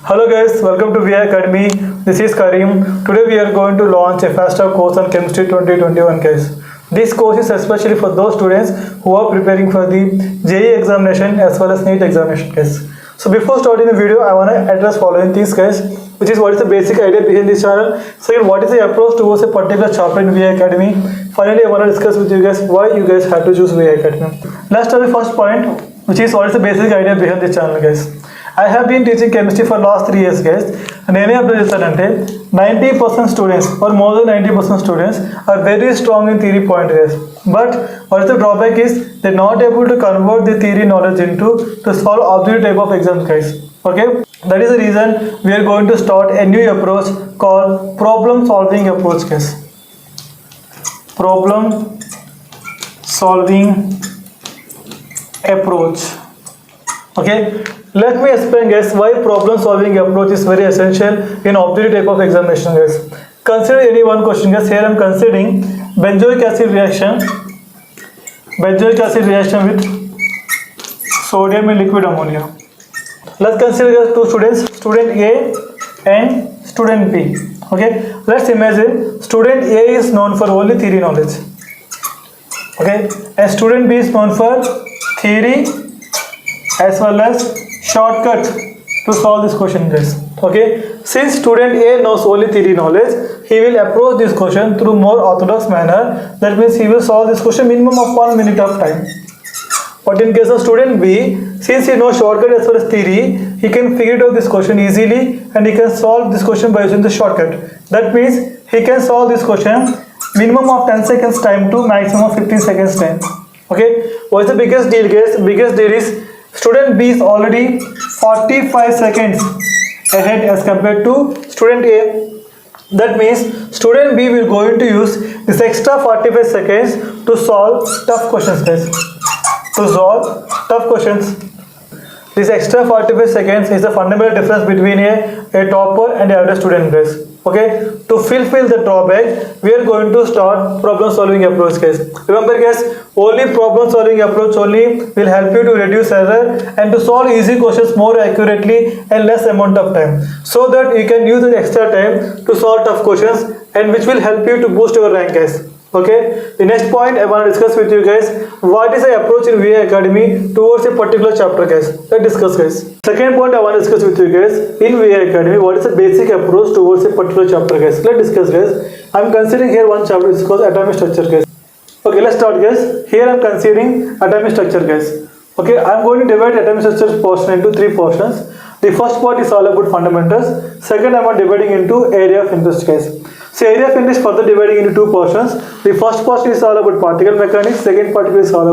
Hello guys, welcome to VI Academy. This is Karim. Today we are going to launch a fast track course on Chemistry 2021 guys. This course is especially for those students who are preparing for the JEE examination as well as NEET examination guys. So before starting the video, I want to address following things guys, which is what is the basic idea behind this channel. Second, what is the approach towards a particular chapter in VI Academy. Finally, I want to discuss with you guys why you guys have to choose VI Academy. Let's start the first point, which is what is the basic idea behind this channel guys. I have been teaching chemistry for last 3 years guys, and any observation ante 90% students or more than 90% students are very strong in theory point guys, but what is the drawback is they're not able to convert the theory knowledge into to solve objective type of exams guys. Okay, that is the reason we are going to start a new approach called problem solving approach guys. Problem solving approach. Okay, let me explain guys why problem solving approach is very essential in objective type of examination guys. Consider any one question guys. Here I am considering benzoic acid reaction with sodium and liquid ammonia. Let's consider guys two students, student A and student B. Okay, let's imagine student A is known for only theory knowledge, okay, and student B is known for theory as well as shortcut to solve this question guys. Okay, since student A knows only theory knowledge, he will approach this question through more orthodox manner. That means he will solve this question minimum of 1 minute of time. But in case of student B, since he knows shortcut as well as theory, he can figure out this question easily and he can solve this question by using the shortcut. That means he can solve this question minimum of 10 seconds time to maximum of 15 seconds time. Okay, what's the biggest deal guys? Biggest deal is student B is already 45 seconds ahead as compared to student A. That means student B will going to use this extra 45 seconds to solve tough questions guys. This extra 45 seconds is the fundamental difference between a topper and an average student guys. Okay, to fulfill the drawback, we are going to start problem solving approach guys. Remember guys, only problem solving approach only will help you to reduce error and to solve easy questions more accurately and less amount of time, so that you can use the extra time to solve tough questions and which will help you to boost your rank guys. Okay, the next point I want to discuss with you guys, what is the approach in VI Academy towards a particular chapter guys. Let's discuss guys. Second point I want to discuss with you guys, in VI Academy what is the basic approach towards a particular chapter guys. Let's discuss guys. I am considering here one chapter, it's called atomic structure guys. Okay, let's start guys. Here I am considering atomic structure guys. Okay, I am going to divide atomic structure portion into 3 portions. The first part is all about fundamentals. Second, I am dividing into area of interest guys. So area of interest further dividing into 2 portions. The first part is all about particle mechanics. Second part is all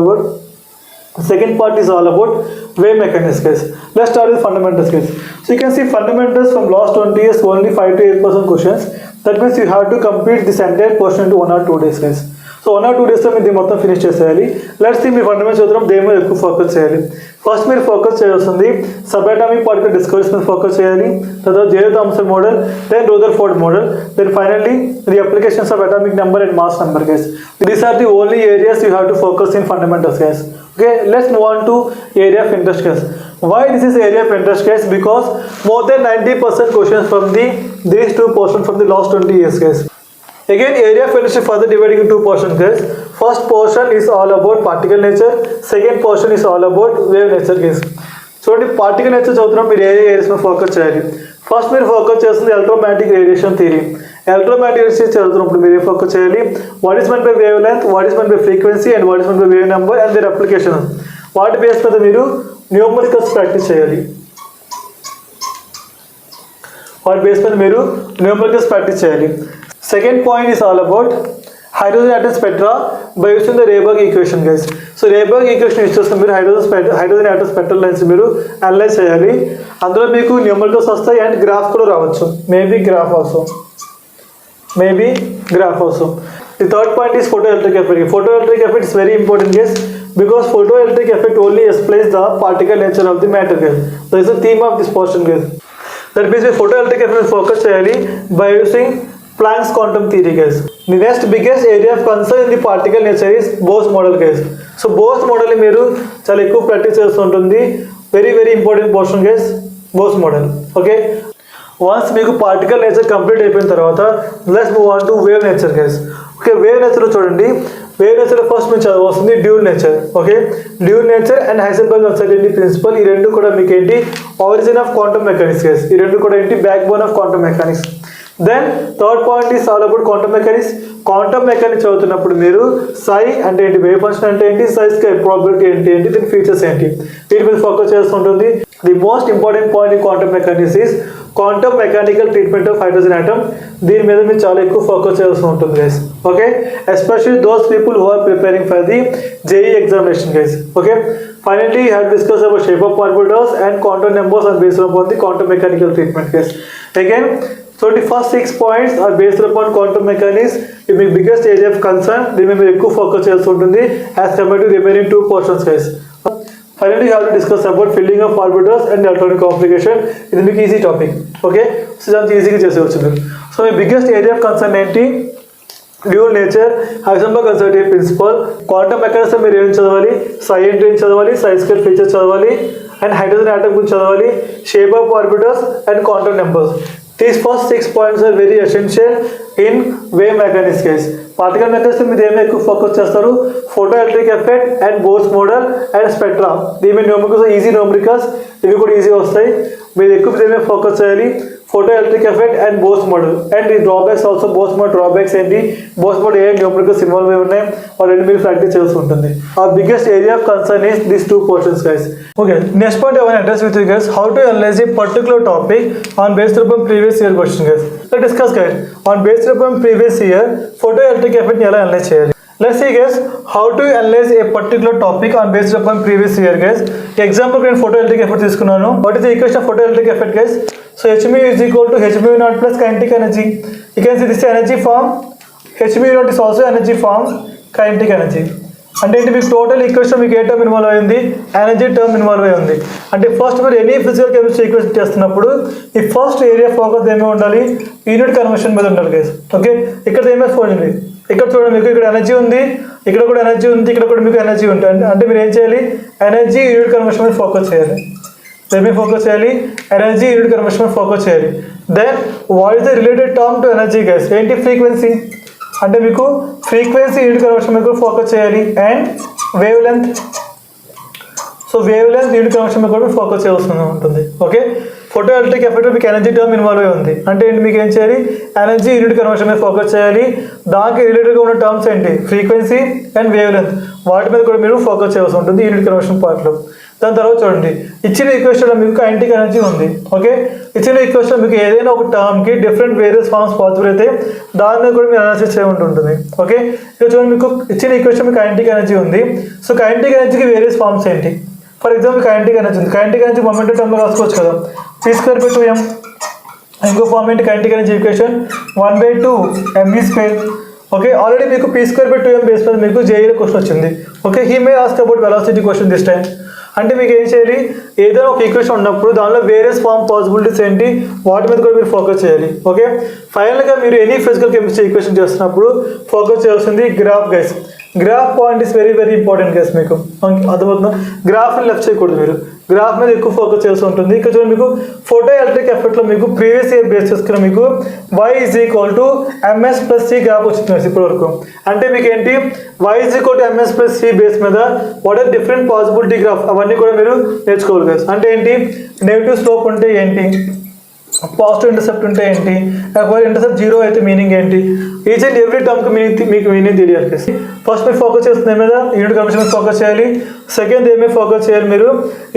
about wave mechanics guys. Let's start with fundamentals guys. So you can see fundamentals from last 20 years only 5 to 8% questions. That means you have to complete this entire portion into 1 or 2 days guys. So 1 or 2 days లో మీరు మొత్తం finish చేసేయాలి. Let's see me fundamentals చూద్దాం, దేని మీద ఎక్కువ focus చేయాలి. First మీరు ఫోకస్ చేయాల్సింది సబాటమిక్ పార్టికల్ డిస్కవరీస్ మీద ఫోకస్ చేయాలి. తర్వాత J Thomson model, then Rutherford model, then finally the applications of atomic number and mass number guys. These are the only areas you have to focus in fundamentals guys. Okay, let's move on to area of interest guys. Why this is area of interest guys? Because more than 90% questions from these 2 portions from the last 20 years guys. Again, area of interest is further dividing into 2 portions guys. First portion is all about particle nature. Second portion is all about wave nature guys. చూడండి, particle nature చదువుతున్నాం, మీరు ఏ areas మీద focus చేయాలి. First మీరు focus చేస్తుంది electromagnetic radiation theory. Electromagnetic radiation చదువుతున్నప్పుడు మీరు a focus చేయాలి, what is men by wave length, what is men by frequency and what is men by wave number and their application. వాటి base మీద మీరు numericals practice చేయాలి. Second point is all about hydrogen atom spectra by using the Rayburg equation guys. So Rayburg equation use చేస్తే మీరు hydrogen atom spectral lines మీరు analyse చేయాలి. అందులో మీకు న్యూమరికల్స్ వస్తాయి అండ్ గ్రాఫ్ కూడా రావచ్చు, maybe graph also. The third point is photoelectric effect. Photoelectric effect is very important guys, because photoelectric effect only explains the particle nature of the matter guys. That is the theme of this portion guys. That means photoelectric effect focus చేయాలి by using Planck's quantum theory guys. The next biggest area of concern in the particle nature is Bose model guys. So Bose model మీరు చాలా ఎక్కువ practice చేస్తూ ఉంటుంది. Very important portion guys. Bohr's model. Okay, once మీకు particle nature complete అయిపోయిన తర్వాత let's move on to wave nature guys. Okay, wave నేచర్లో చూడండి, వేవ్ నేచర్ ఫస్ట్ మీకు వస్తుంది dual nature. Okay, dual nature and Heisenberg uncertainty principle, ఈ రెండు కూడా మీకు ఏంటి origin of quantum mechanics guys. ఈ రెండు కూడా ఏంటి backbone of quantum mechanics. Then third point is all about quantum mechanics. Quantum mechanics చదువుతున్నప్పుడు మీరు సై అంటే ఏంటి, వేవ్ ఫంక్షన్ అంటే ఏంటి, సై స్క్వేర్ ప్రాబిలిటీ ఏంటి, దీని ఫీచర్స్ ఏంటి, వీటి మీద ఫోకస్ చేస్తుంటుంది. The most important point in quantum mechanics is quantum mechanical treatment of hydrogen atom. దీని మీద మీరు చాలా ఎక్కువ ఫోకస్ చేస్తూ ఉంటుంది guys. Okay, especially those people who are preparing for the JEE examination guys. Okay, finally we have discussed about shape of particles and quantum numbers are based upon the quantum mechanical treatment guys. Again, so the first 6 points are based upon quantum mechanics. It is biggest area of concern. దీని మీద ఎక్కువ focus చేస్తూ ఉంటుంది as compared to remaining 2 portions guys. Finally, we have to discuss about filling of orbitals and electronic complication. ఇది మీకు easy topic. Okay, so దాంతో ఈజీగా చేసేవచ్చు మీరు. సో మీ బిగ్గెస్ట్ ఏరియా ఆఫ్ కన్సర్న్ ఏంటి, dual nature, Heisenberg uncertainty principle, quantum mechanics మీరు ఏం చదవాలి, సై అంటే ఏం చదవాలి, సై స్క్వేర్ ఫీచర్స్ చదవాలి, అండ్ హైడ్రోజన్ ఆటమ్ గురించి చదవాలి, shape of orbitals and quantum numbers. These first 6 points are very essential in wave mechanics case. Particle mechanics మీద ఏమి ఎక్కువ ఫోకస్ చేస్తారు, photo electric effect and Bohr's model and spectra. దీని మీద numericals easy numericals, ఇవి కూడా ఈజీ వస్తాయి. మీరు ఎక్కువ దీని ఫోకస్ చేయాలి, photo electric effect and Bohr's model. And ఈ drawbacks also, Bohr's model drawbacks ఏంటి, బోర్స్ మోడల్ ఏ న్యూమరికల్స్ ఇన్వాల్వ్ అయి ఉన్నాయి, ఆ రెండు మీరు ప్రాక్టీస్ చేస్తూ ఉంటుంది. ఆ biggest area of concern is these 2 portions guys. Okay, next point I want to address with you guys, how to analyze a particular topic on based upon previous year question guys. Let's discuss guys on based upon previous year photoelectric effect ni ela analyze cheyali. Let's see guys how to analyze a particular topic on based upon previous year guys. Example నేను photoelectric effect తీసుకున్నాను. What is the equation of photoelectric effect guys? So hmu is equal to hmu naught plus kinetic energy. You can see this is energy form, hmu naught is also energy form, kinetic energy. అంటే ఏంటి, మీకు total equation మీకు ఏ term involve అయింది, energy term involve అయి ఉంది. అంటే first మీరు any physical chemistry equation చేస్తున్నప్పుడు ఈ ఫస్ట్ ఏరియా ఫోకస్ ఏమీ ఉండాలి, యూనిట్ కన్వర్షన్ మీద ఉండాలి గైస్. ఓకే, ఇక్కడ ఏమే చూడండి, ఇక్కడ చూడండి మీకు ఇక్కడ ఎనర్జీ ఉంది, ఇక్కడ కూడా ఎనర్జీ ఉంది, ఇక్కడ కూడా మీకు ఎనర్జీ ఉంటుంది. అంటే మీరు ఏం చేయాలి, ఎనర్జీ యూనిట్ కన్వర్షన్ మీద ఫోకస్ చేయాలి. దేని మీద ఫోకస్ చేయాలి, ఎనర్జీ యూనిట్ కన్వర్షన్ మీద ఫోకస్ చేయాలి. Then what is the related term to energy guys, ఏంటి, ఫ్రీక్వెన్సీ. అంటే మీకు ఫ్రీక్వెన్సీ యూనిట్ కన్వర్షన్ మీద కూడా ఫోకస్ చేయాలి. And wavelength, so wavelength unit conversion మీద కూడా ఫోకస్ చేయాల్సి ఉంటుంది. ఓకే, ఫోటో ఎలక్ట్రిక్ ఎఫెక్ట్ మీకు ఎనర్జీ టర్మ్ ఇన్వాల్వ్ అయి ఉంది. అంటే ఏంటి, మీకు ఏం చేయాలి, ఎనర్జీ యూనిట్ కన్వర్షన్ మీద ఫోకస్ చేయాలి. దానికి రిలేటెడ్గా ఉన్న టర్మ్స్ ఏంటి, ఫ్రీక్వెన్సీ అండ్ వేవ్ లెంత్, వాటి మీద కూడా మీరు ఫోకస్ చేయాల్సి ఉంటుంది యూనిట్ కన్వర్షన్ పార్ట్లో. దాని తర్వాత చూడండి, ఇచ్చిన ఈక్వేషన్లో మీకు కైనెటిక్ ఎనర్జీ ఉంది. ఓకే, ఇచ్చిన ఈక్వేషన్లో మీకు ఏదైనా ఒక టర్మ్కి డిఫరెంట్ వేరియస్ ఫార్మ్స్ పాసిబుల్ అయితే దాని మీద కూడా మీరు అనాలిసిస్ చేయ ఉంటుంది. ఓకే, ఇక్కడ చూడండి మీకు ఇచ్చిన ఈక్వేషన్ మీకు కైనెటిక్ ఎనర్జీ ఉంది. సో కైనెటిక్ ఎనర్జీకి వేరియస్ ఫార్మ్స్ ఏంటి, ఫర్ ఎగ్జాంపుల్ కైనెటిక్ ఎనర్జీ ఉంది, కైనెటిక్ ఎనర్జీ మొమెంటం టర్మ్లో రాసుకోవచ్చు కదా, p²/2m. ఇంకో ఫార్మ్ ఏంటి, kinetic energy equation 1/2 mv². Okay, already మీకు p²/2m బేస్ మీద మీకు JEE క్వశ్చన్ వచ్చింది. Okay, he may ask about velocity question this time. అంటే మీకు ఏం చేయాలి, ఏదైనా ఒక ఈక్వేషన్ ఉన్నప్పుడు దానిలో వేరియస్ ఫార్మ్ పాసిబిలిటీస్ ఏంటి, వాటి మీద కూడా మీరు ఫోకస్ చేయాలి. ఓకే, ఫైనల్గా మీరు ఎనీ ఫిజికల్ కెమిస్ట్రీ ఈక్వేషన్ చేస్తున్నప్పుడు ఫోకస్ చేయాల్సింది graph guys. Graph point is very very important guys. మీకు అర్థమవుతుందా, గ్రాఫ్ని లెఫ్ట్ చేయకూడదు, మీరు గ్రాఫ్ మీద ఎక్కువ ఫోకస్ చేస్తూ ఉంటుంది. ఇక్కడ చూడండి మీకు ఫోటో ఎలక్ట్రిక్ ఎఫెక్ట్లో మీకు ప్రీవియస్ ఇయర్ బేస్ చేసుకున్న మీకు y = ms+c గ్రాఫ్ వచ్చింది ఇప్పటి వరకు. అంటే మీకు ఏంటి, y = ms+c బేస్ మీద what are different possibility graph, అవన్నీ కూడా మీరు నేర్చుకోవాలి గైస్. అంటే ఏంటి, నెగిటివ్ స్లోప్ ఉంటే ఏంటి, పాజిటివ్ ఇంటర్సెప్ట్ ఉంటే ఏంటి, ఒకవేళ ఇంటర్సెప్ట్ 0 అయితే మీనింగ్ ఏంటి, ఈచ్ అండ్ ఎవ్రీ టర్మ్కి మీకు మీనింగ్ తెలియాలి. ఫస్ట్ మీరు ఫోకస్ చేస్తున్న మీద యూనిట్ కన్వర్షన్ మీద ఫోకస్ చేయాలి. సెకండ్ ఏమే ఫోకస్ చేయాలి, మీరు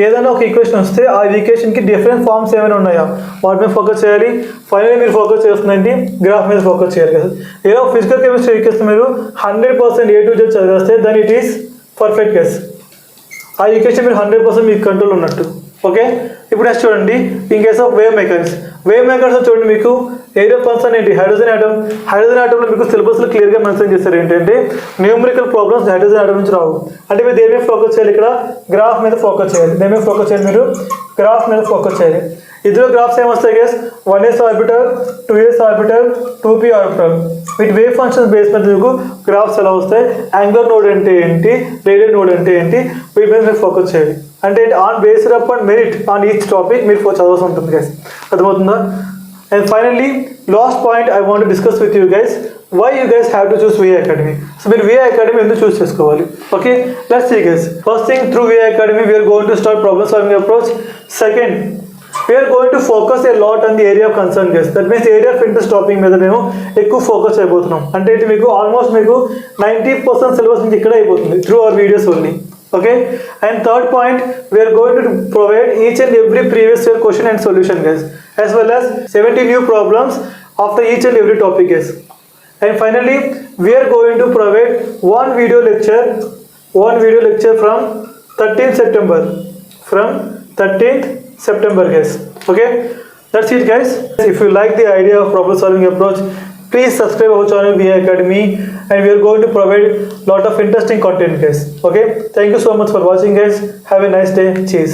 ఏదైనా ఒక ఈక్వేషన్ వస్తే ఆ ఈక్వేషన్కి డిఫరెంట్ ఫార్మ్స్ ఏమైనా ఉన్నాయా వాటి మీద ఫోకస్ చేయాలి. ఫైనల్లీ మీరు ఫోకస్ చేస్తుందండి గ్రాఫ్ మీద ఫోకస్ చేయాలి కదా. ఏదో ఫిజికల్ కెమిస్ట్రీ ఈక్వేషన్ మీరు 100% A to Z చదివేస్తే then it is perfect case. ఆ ఈక్వేషన్ మీరు 100% మీకు కంట్రోల్ ఉన్నట్టు. ఓకే, ఇప్పుడు నెక్స్ట్ చూడండి, in case of wave mechanics. Wave mechanics చూడండి మీకు ఏరియా ఆఫ్ కన్సర్న్ ఏంటి, హైడ్రోజన్ ఆటమ్. హైడ్రోజన్ ఆటంలో మీకు సిలబస్లో క్లియర్గా మెన్షన్ చేస్తారు ఏంటంటే న్యూమరికల్ ప్రాబ్లమ్స్ హైడ్రోజన్ ఆటమ్ నుంచి రావు. అంటే మీరు దేని మీద ఫోకస్ చేయాలి, ఇక్కడ గ్రాఫ్ మీద ఫోకస్ చేయాలి. దేని మీద ఫోకస్ చేయాలి, మీరు గ్రాఫ్ మీద ఫోకస్ చేయాలి. ఇందులో గ్రాఫ్స్ ఏమొస్తాయి guys, 1s orbital, 2s orbital, 2p orbital. వీటి వేవ్ ఫంక్షన్స్ బేస్ మీద మీకు గ్రాఫ్స్ ఎలా వస్తాయి, యాంగులర్ నోడ్ అంటే ఏంటి, రేడియల్ నోడ్ అంటే ఏంటి, వీటి మీద మీరు ఫోకస్ చేయాలి. అంటే on based up and merit on each topic మీరు చదవాల్సి ఉంటుంది గైస్. అర్థమవుతుందా? And finally last point I want discuss with you guys, why you guys have to choose VA Academy. So మీరు VA Academy ఎందుకు choose చేసుకోవాలి? Okay, let's see guys. First thing, through VA Academy we are going to start problem solving approach. Second, we are going to focus a lot on the area of concern guys. That means area of interest topic మీద మేము ఎక్కువ focus అయిపోతున్నాం. అంటే ఇది మీకు almost మీకు 90% syllabus నుంచి ఇక్కడ అయిపోతుంది through our videos only. Okay, and third point, we are going to provide each and every previous year question and solution guys, as well as 70 new problems after each and every topic guys. And finally, we are going to provide one video lecture from 13th September guys. Okay, that's it guys. If you like the idea of problem solving approach, please subscribe our channel VA Academy, and we are going to provide lot of interesting content guys. Okay, thank you so much for watching guys. Have a nice day. Cheers.